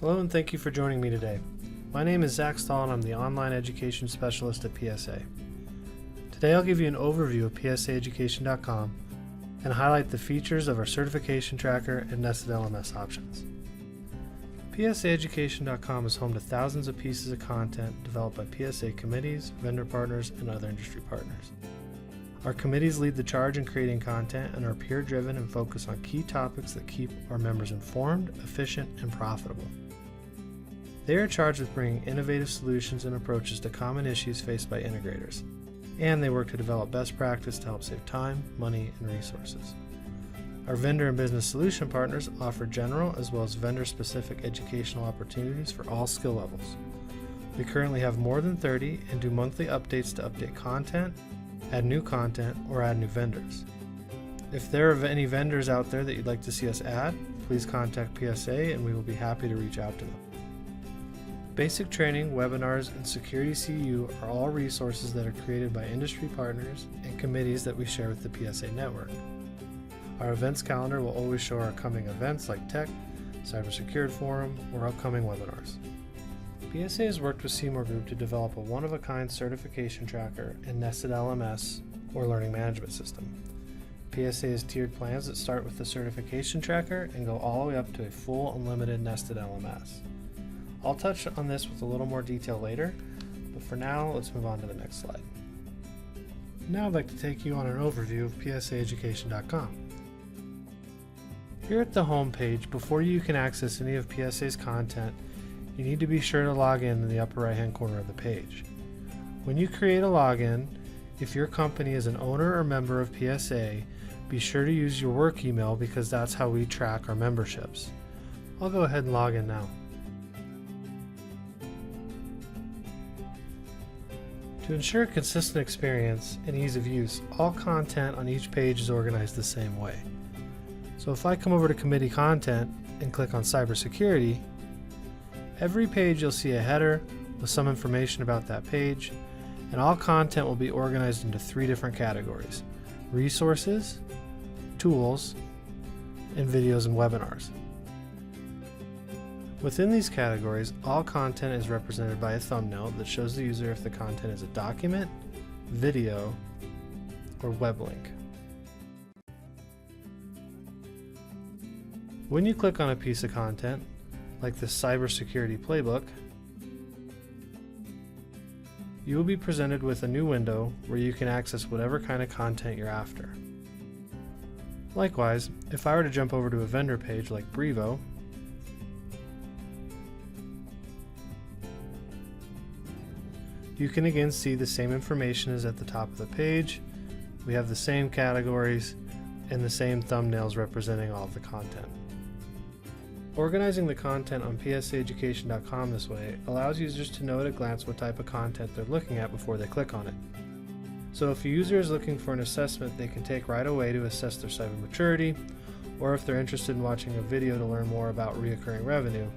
Hello and thank you for joining me today. My name is Zach Stahl and I'm the Online Education Specialist at PSA. Today I'll give you an overview of psaeducation.com and highlight the features of our certification tracker and nested LMS options. psaeducation.com is home to thousands of pieces of content developed by PSA committees, vendor partners, and other industry partners. Our committees lead the charge in creating content and are peer-driven and focus on key topics that keep our members informed, efficient, and profitable. They are charged with bringing innovative solutions and approaches to common issues faced by integrators, and they work to develop best practice to help save time, money, and resources. Our vendor and business solution partners offer general as well as vendor-specific educational opportunities for all skill levels. We currently have more than 30 and do monthly updates to update content, add new content, or add new vendors. If there are any vendors out there that you'd like to see us add, please contact PSA and we will be happy to reach out to them. Basic training, webinars, and Security CU are all resources that are created by industry partners and committees that we share with the PSA network. Our events calendar will always show our coming events like Tech, Cybersecured Forum, or upcoming webinars. PSA has worked with Seymour Group to develop a one-of-a-kind certification tracker and nested LMS or learning management system. PSA has tiered plans that start with the certification tracker and go all the way up to a full unlimited nested LMS. I'll touch on this with a little more detail later, but for now, let's move on to the next slide. Now I'd like to take you on an overview of psaeducation.com. Here at the home page, before you can access any of PSA's content, you need to be sure to log in the upper right-hand corner of the page. When you create a login, if your company is an owner or member of PSA, be sure to use your work email because that's how we track our memberships. I'll go ahead and log in now. To ensure a consistent experience and ease of use, all content on each page is organized the same way. So if I come over to Committee Content and click on Cybersecurity, every page you'll see a header with some information about that page, and all content will be organized into 3 different categories: resources, tools, and videos and webinars. Within these categories, all content is represented by a thumbnail that shows the user if the content is a document, video, or web link. When you click on a piece of content, like the Cybersecurity Playbook, you will be presented with a new window where you can access whatever kind of content you're after. Likewise, if I were to jump over to a vendor page like Brevo, you can again see the same information as at the top of the page. We have the same categories and the same thumbnails representing all of the content. Organizing the content on psaeducation.com this way allows users to know at a glance what type of content they're looking at before they click on it. So if a user is looking for an assessment they can take right away to assess their cyber maturity, or if they're interested in watching a video to learn more about recurring revenue,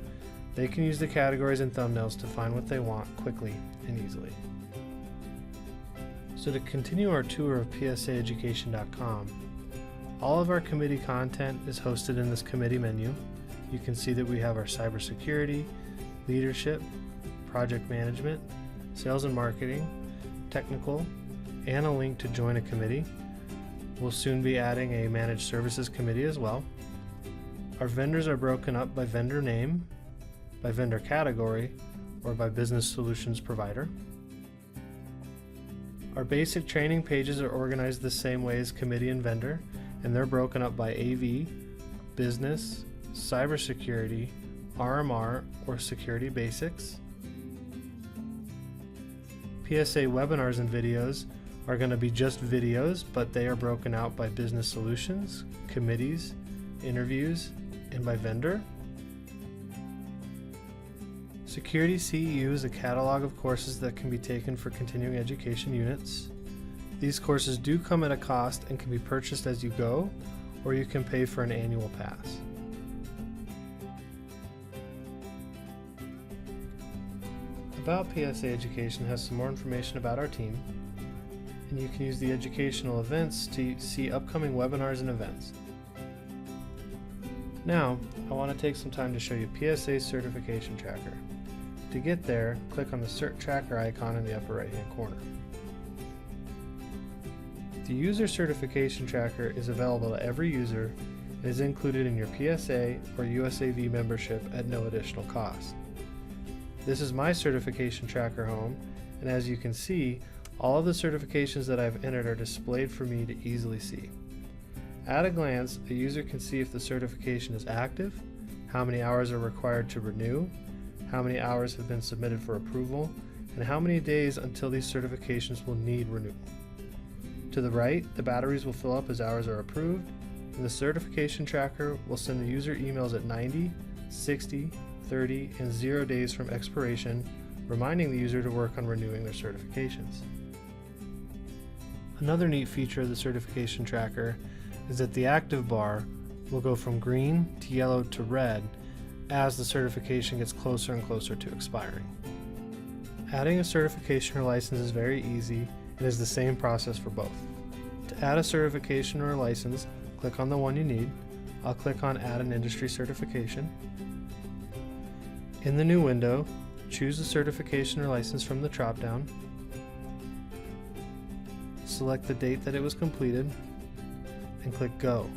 they can use the categories and thumbnails to find what they want quickly and easily. So to continue our tour of psaeducation.com, all of our committee content is hosted in this committee menu. You can see that we have our cybersecurity, leadership, project management, sales and marketing, technical, and a link to join a committee. We'll soon be adding a managed services committee as well. Our vendors are broken up by vendor name, by vendor category, or by business solutions provider. Our basic training pages are organized the same way as committee and vendor, and they're broken up by AV, business, cybersecurity, RMR, or security basics. PSA webinars and videos are going to be just videos, but they are broken out by business solutions, committees, interviews, and by vendor. Security CEU is a catalog of courses that can be taken for continuing education units. These courses do come at a cost and can be purchased as you go, or you can pay for an annual pass. About PSA Education has some more information about our team, and you can use the educational events to see upcoming webinars and events. Now, I want to take some time to show you PSA Certification Tracker. To get there, click on the Cert Tracker icon in the upper right-hand corner. The User Certification Tracker is available to every user and is included in your PSA or USAV membership at no additional cost. This is my certification tracker home, and as you can see, all of the certifications that I've entered are displayed for me to easily see. At a glance, a user can see if the certification is active, how many hours are required to renew, how many hours have been submitted for approval, and how many days until these certifications will need renewal. To the right, the batteries will fill up as hours are approved, and the certification tracker will send the user emails at 90, 60, 30, and 0 days from expiration, reminding the user to work on renewing their certifications. Another neat feature of the certification tracker is that the active bar will go from green to yellow to red as the certification gets closer and closer to expiring. Adding a certification or license is very easy and is the same process for both. To add a certification or a license, click on the one you need. I'll click on Add an Industry Certification. In the new window, choose the certification or license from the drop-down. Select the date that it was completed and click Go.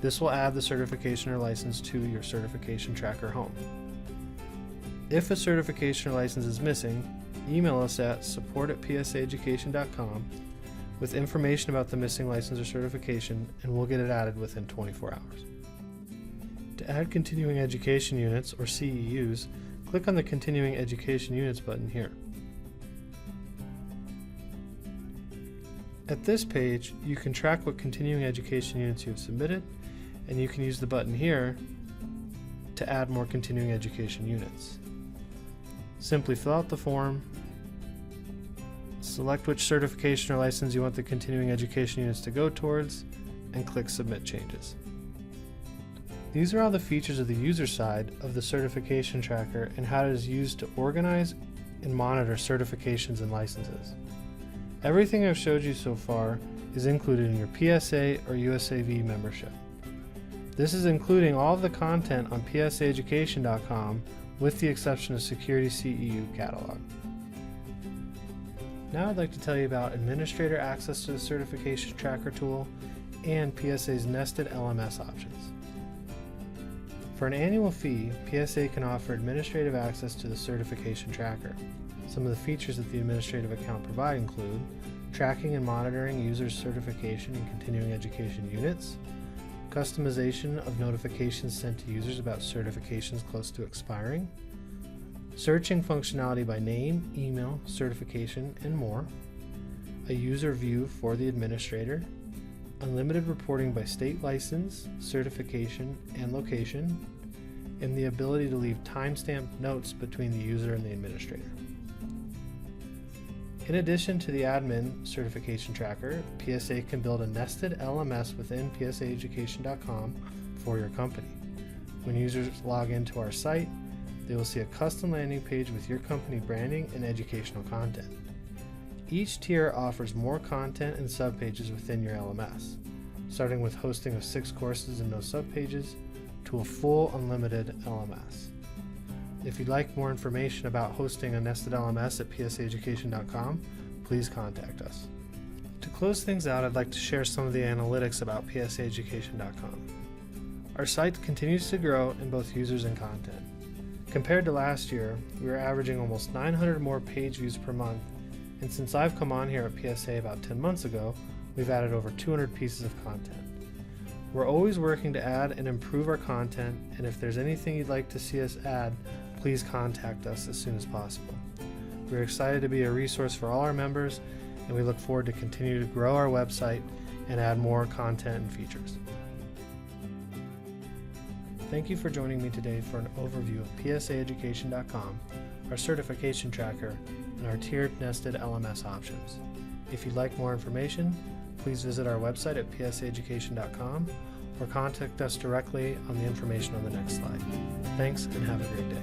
This will add the certification or license to your certification tracker home. If a certification or license is missing, email us at support@psaeducation.com with information about the missing license or certification, and we'll get it added within 24 hours. To add continuing education units, or CEUs, click on the Continuing Education Units button here. At this page, you can track what continuing education units you have submitted, and you can use the button here to add more continuing education units. Simply fill out the form, select which certification or license you want the continuing education units to go towards, and click Submit Changes. These are all the features of the user side of the certification tracker and how it is used to organize and monitor certifications and licenses. Everything I've showed you so far is included in your PSA or USAV membership. This is including all of the content on psaeducation.com with the exception of Security CEU catalog. Now I'd like to tell you about administrator access to the certification tracker tool and PSA's nested LMS options. For an annual fee, PSA can offer administrative access to the certification tracker. Some of the features that the administrative account provide include tracking and monitoring users' certification and continuing education units, customization of notifications sent to users about certifications close to expiring, searching functionality by name, email, certification, and more, a user view for the administrator, unlimited reporting by state license, certification, and location, and the ability to leave timestamped notes between the user and the administrator. In addition to the admin certification tracker, PSA can build a nested LMS within psaeducation.com for your company. When users log into our site, they will see a custom landing page with your company branding and educational content. Each tier offers more content and subpages within your LMS, starting with hosting of 6 courses and no subpages to a full unlimited LMS. If you'd like more information about hosting a nested LMS at psaeducation.com, please contact us. To close things out, I'd like to share some of the analytics about psaeducation.com. Our site continues to grow in both users and content. Compared to last year, we were averaging almost 900 more page views per month, and since I've come on here at PSA about 10 months ago, we've added over 200 pieces of content. We're always working to add and improve our content, and if there's anything you'd like to see us add, please contact us as soon as possible. We're excited to be a resource for all our members, and we look forward to continue to grow our website and add more content and features. Thank you for joining me today for an overview of psaeducation.com, our certification tracker, and our tiered nested LMS options. If you'd like more information, please visit our website at psaeducation.com or contact us directly on the information on the next slide. Thanks and have a great day.